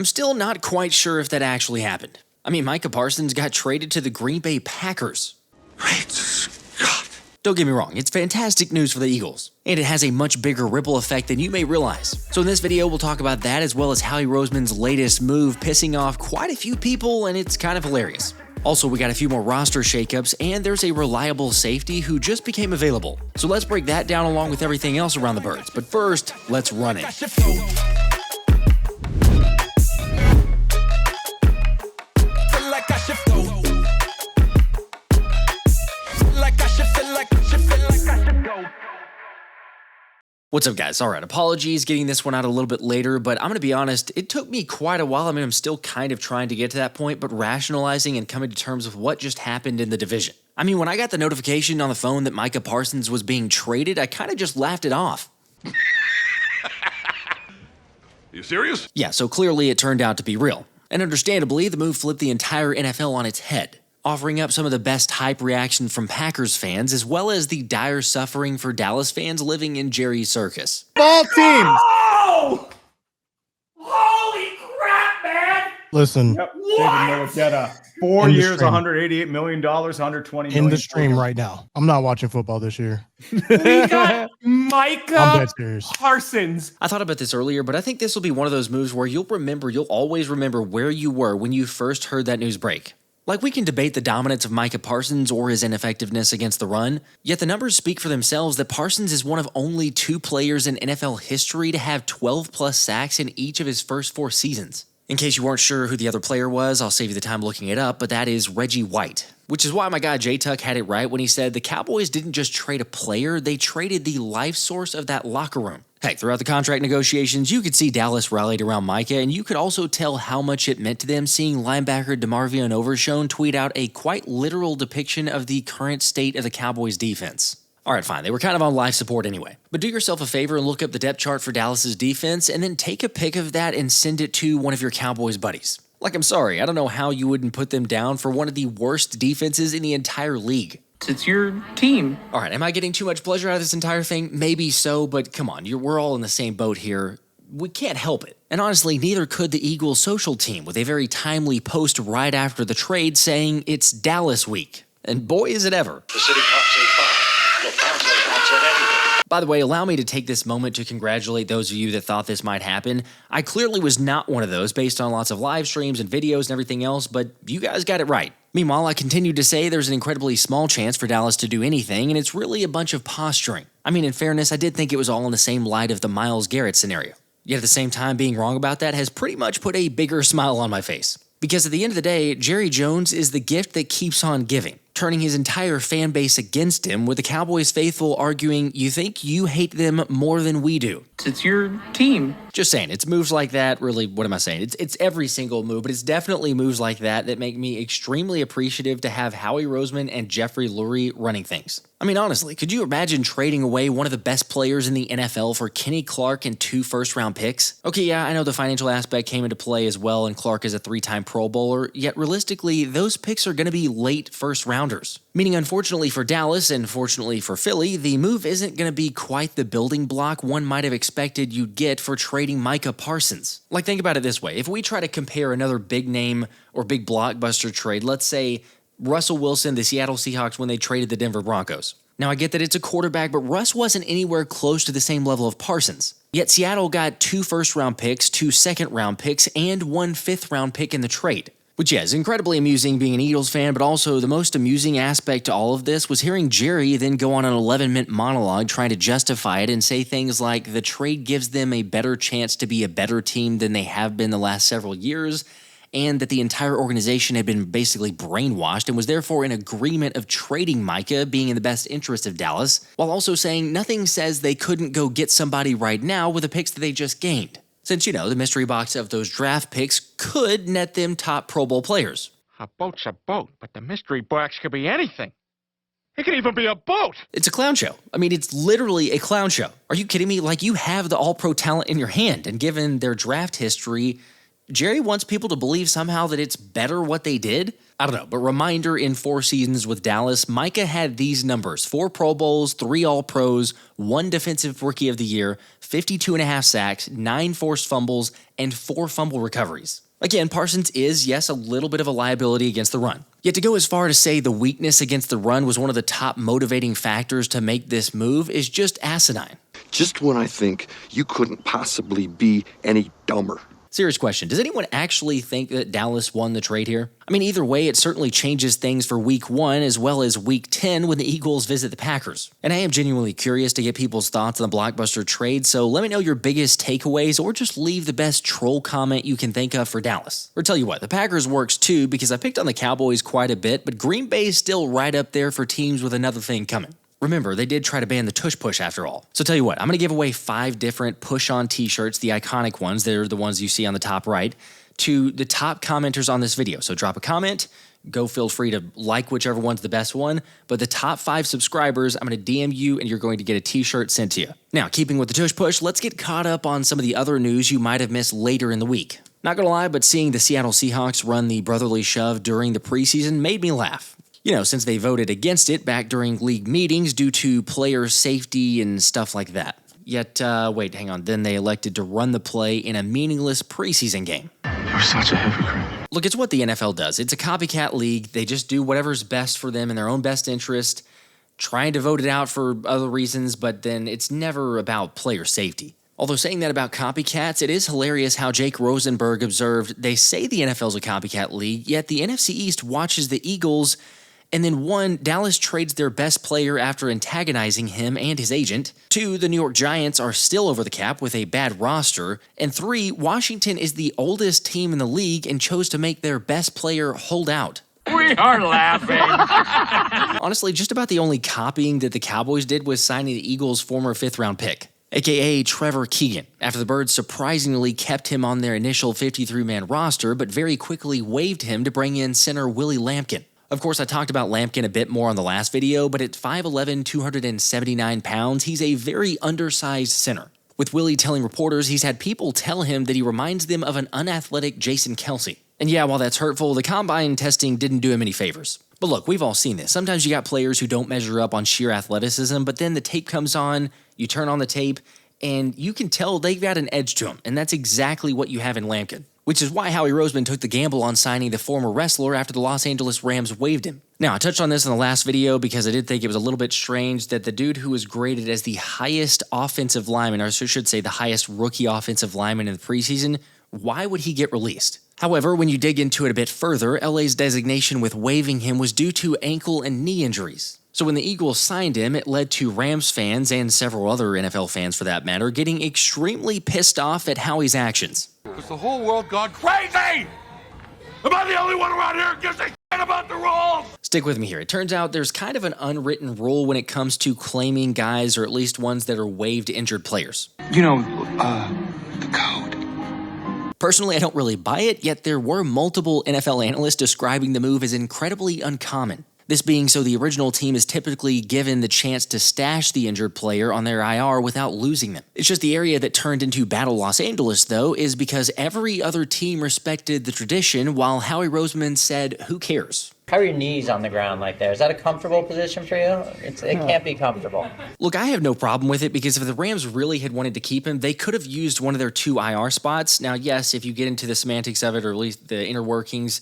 I'm still not quite sure if that actually happened. I mean, Micah Parsons got traded to the Green Bay Packers. Great Scott. Don't get me wrong, it's fantastic news for the Eagles, and it has a much bigger ripple effect than you may realize. So in this video, we'll talk about that as well as Howie Roseman's latest move pissing off quite a few people, and it's kind of hilarious. Also, we got a few more roster shakeups, and there's a reliable safety who just became available. So let's break that down along with everything else around the birds. But first, let's run it. What's up, guys? Alright, apologies getting this one out a little bit later, but I'm going to be honest, it took me quite a while. I mean, I'm still kind of trying to get to that point, but rationalizing and coming to terms with what just happened in the division. I mean, when I got the notification on the phone that Micah Parsons was being traded, I kind of just laughed it off. You serious? Yeah, so clearly it turned out to be real. And understandably, the move flipped the entire NFL on its head, offering up some of the best hype reaction from Packers fans, as well as the dire suffering for Dallas fans living in Jerry's circus. Ball teams! Oh! Holy crap, man! Listen, Yep. David Mailata. 4 years, $188 million, $120 million. in the stream right now. I'm not watching football this year. We got I'm Micah dead serious. Parsons. I thought about this earlier, but I think this will be one of those moves where you'll always remember where you were when you first heard that news break. Like, we can debate the dominance of Micah Parsons or his ineffectiveness against the run, yet the numbers speak for themselves that Parsons is one of only 2 players in NFL history to have 12-plus sacks in each of his first 4 seasons. In case you weren't sure who the other player was, I'll save you the time looking it up, but that is Reggie White. Which is why my guy J-Tuck had it right when he said the Cowboys didn't just trade a player, they traded the life source of that locker room. Heck, throughout the contract negotiations, you could see Dallas rallied around Micah, and you could also tell how much it meant to them seeing linebacker DeMarvion Overshown tweet out a quite literal depiction of the current state of the Cowboys defense. Alright, fine, they were kind of on life support anyway. But do yourself a favor and look up the depth chart for Dallas's defense, and then take a pic of that and send it to one of your Cowboys buddies. Like, I'm sorry, I don't know how you wouldn't put them down for one of the worst defenses in the entire league. It's your team. All right, am I getting too much pleasure out of this entire thing? Maybe so, but come on, we're all in the same boat here. We can't help it. And honestly, neither could the Eagles social team with a very timely post right after the trade saying it's Dallas week. And boy, is it ever. The city cops say fine. Your council can't say anything. By the way, allow me to take this moment to congratulate those of you that thought this might happen. I clearly was not one of those based on lots of live streams and videos and everything else, but you guys got it right. Meanwhile, I continued to say there's an incredibly small chance for Dallas to do anything, and it's really a bunch of posturing. I mean, in fairness, I did think it was all in the same light of the Myles Garrett scenario. Yet at the same time, being wrong about that has pretty much put a bigger smile on my face. Because at the end of the day, Jerry Jones is the gift that keeps on giving, turning his entire fan base against him, with the Cowboys faithful arguing, you think you hate them more than we do. It's your team. Just saying, it's moves like that, really, what am I saying? It's every single move, but it's definitely moves like that that make me extremely appreciative to have Howie Roseman and Jeffrey Lurie running things. I mean, honestly, could you imagine trading away one of the best players in the NFL for Kenny Clark and 2 first-round picks? Okay, yeah, I know the financial aspect came into play as well, and Clark is a 3-time Pro Bowler, yet realistically, those picks are going to be late first-rounders. Meaning, unfortunately for Dallas and fortunately for Philly, the move isn't going to be quite the building block one might have expected you'd get for trading Micah Parsons. Like, think about it this way. If we try to compare another big name or big blockbuster trade, let's say Russell Wilson, the Seattle Seahawks, when they traded the Denver Broncos. Now, I get that it's a quarterback, but Russ wasn't anywhere close to the same level of Parsons. Yet Seattle got 2 first-round picks, 2 second-round picks, and 1 fifth-round pick in the trade. Which, yeah, is incredibly amusing being an Eagles fan, but also the most amusing aspect to all of this was hearing Jerry then go on an 11-minute monologue trying to justify it and say things like the trade gives them a better chance to be a better team than they have been the last several years, and that the entire organization had been basically brainwashed and was therefore in agreement of trading Micah being in the best interest of Dallas, while also saying nothing says they couldn't go get somebody right now with the picks that they just gained. Since, the mystery box of those draft picks could net them top Pro Bowl players. A boat's a boat, but the mystery box could be anything. It could even be a boat! It's a clown show. I mean, it's literally a clown show. Are you kidding me? Like, you have the all-pro talent in your hand, and given their draft history, Jerry wants people to believe somehow that it's better what they did? I don't know, but reminder, in 4 seasons with Dallas, Micah had these numbers: 4 Pro Bowls, 3 All-Pros, 1 Defensive Rookie of the Year, 52.5 sacks, 9 forced fumbles, and 4 fumble recoveries. Again, Parsons is, yes, a little bit of a liability against the run. Yet to go as far to say the weakness against the run was one of the top motivating factors to make this move is just asinine. Just when I think you couldn't possibly be any dumber. Serious question. Does anyone actually think that Dallas won the trade here? I mean, either way, it certainly changes things for Week 1 as well as Week 10 when the Eagles visit the Packers. And I am genuinely curious to get people's thoughts on the blockbuster trade, so let me know your biggest takeaways or just leave the best troll comment you can think of for Dallas. Or tell you what, the Packers works too because I picked on the Cowboys quite a bit, but Green Bay is still right up there for teams with another thing coming. Remember, they did try to ban the tush push after all. So tell you what, I'm going to give away 5 different push-on t-shirts, the iconic ones, they're the ones you see on the top right, to the top commenters on this video. So drop a comment, feel free to like whichever one's the best one, but the top 5 subscribers, I'm going to DM you and you're going to get a t-shirt sent to you. Now, keeping with the tush push, let's get caught up on some of the other news you might have missed later in the week. Not going to lie, but seeing the Seattle Seahawks run the brotherly shove during the preseason made me laugh. You know, since they voted against it back during league meetings due to player safety and stuff like that. Yet, wait, hang on. Then they elected to run the play in a meaningless preseason game. You're such a hypocrite. Look, it's what the NFL does. It's a copycat league. They just do whatever's best for them in their own best interest, trying to vote it out for other reasons, but then it's never about player safety. Although saying that about copycats, it is hilarious how Jake Rosenberg observed, they say the NFL's a copycat league, yet the NFC East watches the Eagles. And then 1, Dallas trades their best player after antagonizing him and his agent. 2, the New York Giants are still over the cap with a bad roster. And 3, Washington is the oldest team in the league and chose to make their best player hold out. We are laughing. Honestly, just about the only copying that the Cowboys did was signing the Eagles' former 5th-round pick, aka Trevor Keegan, after the Birds surprisingly kept him on their initial 53-man roster, but very quickly waived him to bring in center Willie Lampkin. Of course, I talked about Lampkin a bit more on the last video, but at 5'11", 279 pounds, he's a very undersized center. With Willie telling reporters he's had people tell him that he reminds them of an unathletic Jason Kelce. And yeah, while that's hurtful, the combine testing didn't do him any favors. But look, we've all seen this. Sometimes you got players who don't measure up on sheer athleticism, but then the tape comes on, you turn on the tape, and you can tell they've got an edge to them, and that's exactly what you have in Lampkin. Which is why Howie Roseman took the gamble on signing the former wrestler after the Los Angeles Rams waived him. Now, I touched on this in the last video because I did think it was a little bit strange that the dude who was graded as the highest offensive lineman, or I should say the highest rookie offensive lineman in the preseason, why would he get released? However, when you dig into it a bit further, LA's designation with waiving him was due to ankle and knee injuries. So when the Eagles signed him, it led to Rams fans, and several other NFL fans for that matter, getting extremely pissed off at Howie's actions. Has the whole world gone crazy? Am I the only one around here who gives a shit about the rules? Stick with me here. It turns out there's kind of an unwritten rule when it comes to claiming guys, or at least ones that are waived injured players. You know, the code. Personally, I don't really buy it, yet there were multiple NFL analysts describing the move as incredibly uncommon. This being so the original team is typically given the chance to stash the injured player on their IR without losing them. It's just the area that turned into Battle Los Angeles, though, is because every other team respected the tradition while Howie Roseman said, who cares? How are your knees on the ground like that? Is that a comfortable position for you? It can't be comfortable. Look, I have no problem with it because if the Rams really had wanted to keep him, they could have used one of their 2 IR spots. Now, yes, if you get into the semantics of it, or at least the inner workings,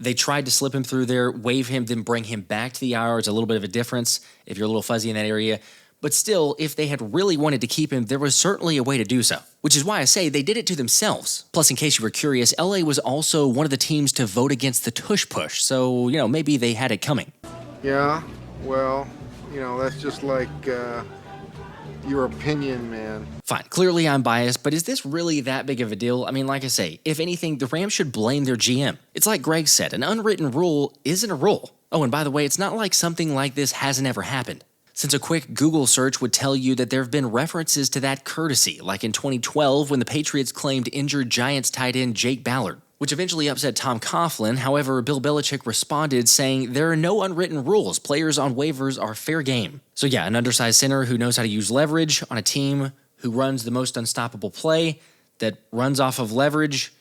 they tried to slip him through there, waive him, then bring him back to the IR. It's a little bit of a difference if you're a little fuzzy in that area. But still, if they had really wanted to keep him, there was certainly a way to do so. Which is why I say they did it to themselves. Plus, in case you were curious, LA was also one of the teams to vote against the tush push. So, maybe they had it coming. Yeah, well, that's just like your opinion, man. Fine, clearly I'm biased, but is this really that big of a deal? I mean, like I say, if anything, the Rams should blame their GM. It's like Greg said, an unwritten rule isn't a rule. Oh, and by the way, it's not like something like this hasn't ever happened. Since a quick Google search would tell you that there have been references to that courtesy, like in 2012 when the Patriots claimed injured Giants tight end Jake Ballard, which eventually upset Tom Coughlin. However, Bill Belichick responded saying there are no unwritten rules. Players on waivers are fair game. So yeah, an undersized center who knows how to use leverage on a team who runs the most unstoppable play that runs off of leverage.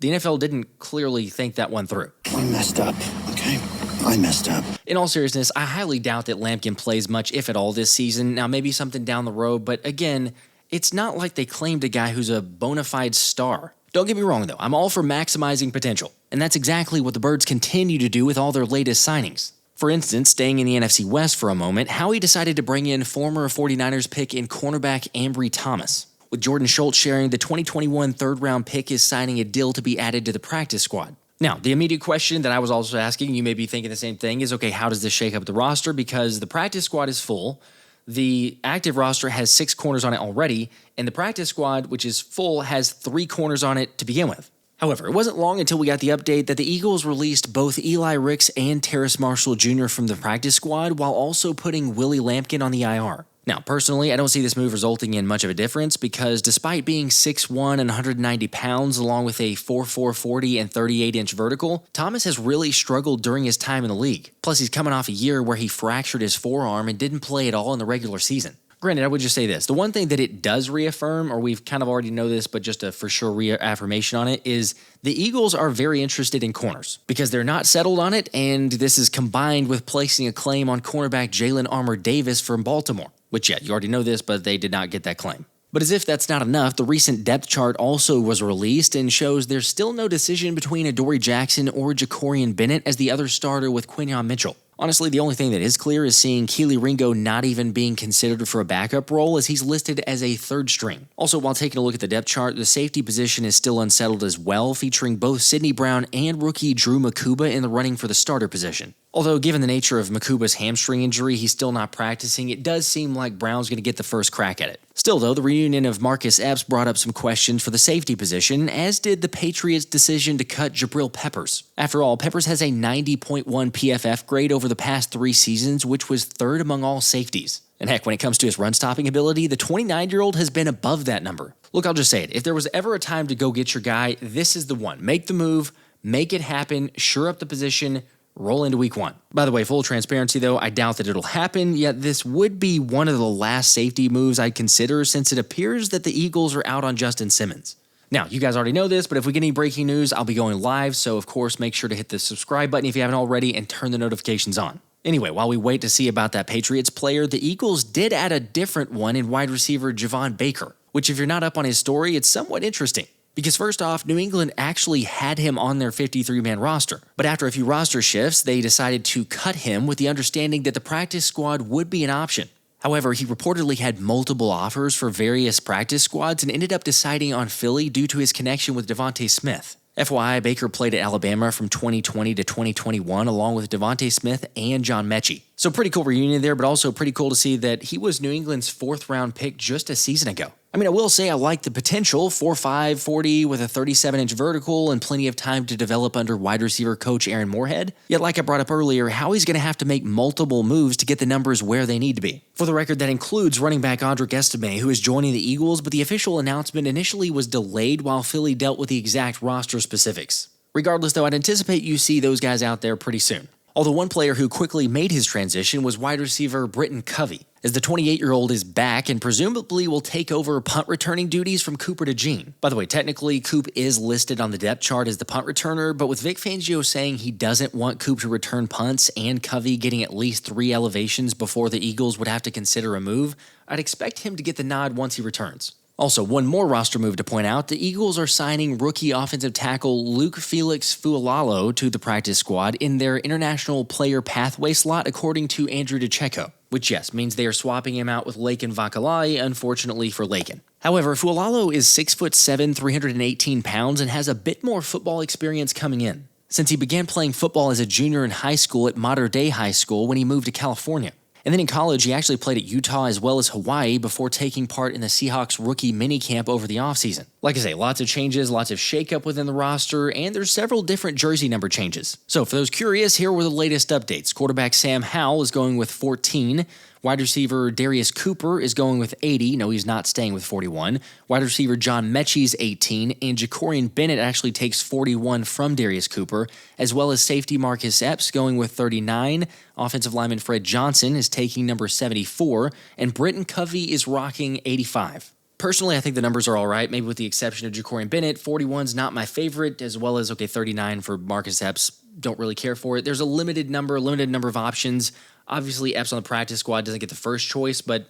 The NFL didn't clearly think that one through. We messed up, okay? I messed up. In all seriousness, I highly doubt that Lampkin plays much, if at all, this season. Now, maybe something down the road, but again, it's not like they claimed a guy who's a bona fide star. Don't get me wrong, though. I'm all for maximizing potential, and that's exactly what the Birds continue to do with all their latest signings. For instance, staying in the NFC West for a moment, Howie decided to bring in former 49ers pick and cornerback Ambry Thomas. With Jordan Schultz sharing, the 2021 third-round pick is signing a deal to be added to the practice squad. Now, the immediate question that I was also asking, you may be thinking the same thing, is, okay, how does this shake up the roster? Because the practice squad is full, the active roster has 6 corners on it already, and the practice squad, which is full, has 3 corners on it to begin with. However, it wasn't long until we got the update that the Eagles released both Eli Ricks and Terrace Marshall Jr. from the practice squad while also putting Willie Lampkin on the IR. Now, personally, I don't see this move resulting in much of a difference because despite being 6'1" and 190 pounds along with a 4'4" 40 and 38-inch vertical, Thomas has really struggled during his time in the league. Plus, he's coming off a year where he fractured his forearm and didn't play at all in the regular season. Granted, I would just say this. The one thing that it does reaffirm, or we've kind of already know this, but just a for sure reaffirmation on it, is the Eagles are very interested in corners because they're not settled on it, and this is combined with placing a claim on cornerback Jalen Armour Davis from Baltimore. Which, yeah, you already know this, but they did not get that claim. But as if that's not enough, the recent depth chart also was released and shows there's still no decision between Adoree Jackson or Jakorian Bennett as the other starter with Quinyon Mitchell. Honestly, the only thing that is clear is seeing Kelee Ringo not even being considered for a backup role as he's listed as a third string. Also, while taking a look at the depth chart, the safety position is still unsettled as well, featuring both Sidney Brown and rookie Drew Mukuba in the running for the starter position. Although, given the nature of Mukuba's hamstring injury, he's still not practicing, it does seem like Brown's going to get the first crack at it. Still, though, the reunion of Marcus Epps brought up some questions for the safety position, as did the Patriots' decision to cut Jabrill Peppers. After all, Peppers has a 90.1 PFF grade over the past 3 seasons, which was third among all safeties. And heck, when it comes to his run-stopping ability, the 29-year-old has been above that number. Look, I'll just say it. If there was ever a time to go get your guy, this is the one. Make the move, make it happen, shore up the position, roll into week 1. By the way, full transparency though, I doubt that it'll happen, yet this would be one of the last safety moves I'd consider since it appears that the Eagles are out on Justin Simmons. Now, you guys already know this, but if we get any breaking news, I'll be going live, so of course make sure to hit the subscribe button if you haven't already and turn the notifications on. Anyway, while we wait to see about that Patriots player, the Eagles did add a different one in wide receiver Javon Baker, which if you're not up on his story, it's somewhat interesting. Because first off, New England actually had him on their 53-man roster. But after a few roster shifts, they decided to cut him with the understanding that the practice squad would be an option. However, he reportedly had multiple offers for various practice squads and ended up deciding on Philly due to his connection with Devontae Smith. FYI, Baker played at Alabama from 2020 to 2021 along with Devontae Smith and John Mechie. So pretty cool reunion there, but also pretty cool to see that he was New England's 4th-round pick just a season ago. I mean, I will say I like the potential, 4'5", 40 with a 37-inch vertical and plenty of time to develop under wide receiver coach Aaron Moorhead. Yet like I brought up earlier, Howie's going to have to make multiple moves to get the numbers where they need to be. For the record, that includes running back Audric Estime, who is joining the Eagles, but the official announcement initially was delayed while Philly dealt with the exact roster specifics. Regardless, though, I'd anticipate you see those guys out there pretty soon. Although one player who quickly made his transition was wide receiver Britton Covey, as the 28-year-old is back and presumably will take over punt returning duties from Cooper DeJean. By the way, technically, Coop is listed on the depth chart as the punt returner, but with Vic Fangio saying he doesn't want Coop to return punts and Covey getting at least 3 elevations before the Eagles would have to consider a move, I'd expect him to get the nod once he returns. Also, one more roster move to point out, the Eagles are signing rookie offensive tackle Luke Felix Fualalo to the practice squad in their international player pathway slot according to Andrew DeCecco, which yes, means they are swapping him out with Lakin Vakalai, unfortunately for Lakin. However, Fualalo is 6'7", 318 pounds and has a bit more football experience coming in, since he began playing football as a junior in high school at Mater Dei High School when he moved to California. And then in college, he actually played at Utah as well as Hawaii before taking part in the Seahawks rookie minicamp over the offseason. Like I say, lots of changes, lots of shakeup within the roster, and there's several different jersey number changes. So for those curious, here were the latest updates. Quarterback Sam Howell is going with 14. Wide receiver Darius Cooper is going with 80. No, he's not staying with 41. Wide receiver John Mechie's 18. And Jakorian Bennett actually takes 41 from Darius Cooper, as well as safety Marcus Epps going with 39. Offensive lineman Fred Johnson is taking number 74. And Britton Covey is rocking 85. Personally, I think the numbers are all right, maybe with the exception of Jakorian Bennett. 41's not my favorite, as well as, 39 for Marcus Epps. Don't really care for it. There's a limited number of options. Obviously, Epps on the practice squad doesn't get the first choice, but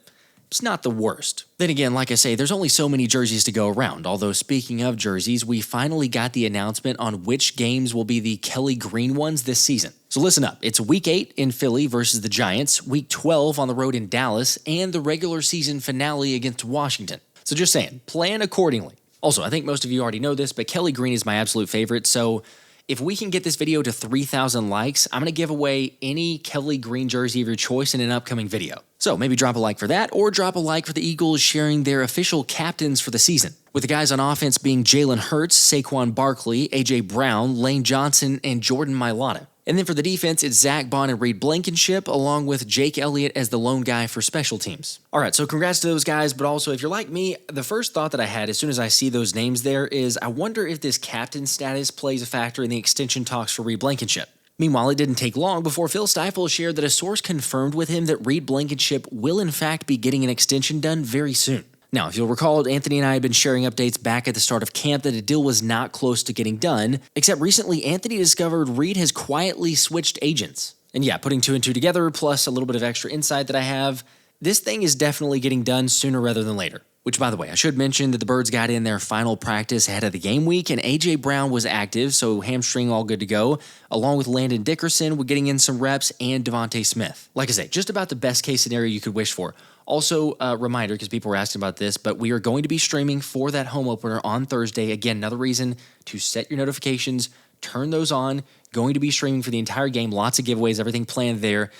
it's not the worst. Then again, like I say, there's only so many jerseys to go around. Although, speaking of jerseys, we finally got the announcement on which games will be the Kelee green ones this season. So listen up. It's Week 8 in Philly versus the Giants, Week 12 on the road in Dallas, and the regular season finale against Washington. So just saying, plan accordingly. Also, I think most of you already know this, but Kelee green is my absolute favorite, so if we can get this video to 3,000 likes, I'm going to give away any Kelee green jersey of your choice in an upcoming video. So maybe drop a like for that, or drop a like for the Eagles sharing their official captains for the season, with the guys on offense being Jalen Hurts, Saquon Barkley, A.J. Brown, Lane Johnson, and Jordan Mailata. And then for the defense, it's Zach Bond and Reed Blankenship, along with Jake Elliott as the lone guy for special teams. All right, so congrats to those guys, but also if you're like me, the first thought that I had as soon as I see those names there is I wonder if this captain status plays a factor in the extension talks for Reed Blankenship. Meanwhile, it didn't take long before Phil Steifel shared that a source confirmed with him that Reed Blankenship will in fact be getting an extension done very soon. Now, if you'll recall, Anthony and I had been sharing updates back at the start of camp that a deal was not close to getting done, except recently Anthony discovered Reed has quietly switched agents. And yeah, putting 2 and 2 together, plus a little bit of extra insight that I have, this thing is definitely getting done sooner rather than later. Which, by the way, I should mention that the Birds got in their final practice ahead of the game week, and A.J. Brown was active, so hamstring all good to go, along with Landon Dickerson, we're getting in some reps, and Devontae Smith. Like I say, just about the best case scenario you could wish for. Also, a reminder, because people were asking about this, but we are going to be streaming for that home opener on Thursday. Again, another reason to set your notifications, turn those on. Going to be streaming for the entire game, lots of giveaways, everything planned there.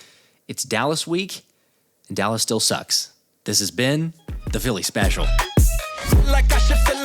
It's Dallas week, and Dallas still sucks. This has been the Philly Special. Like I should feel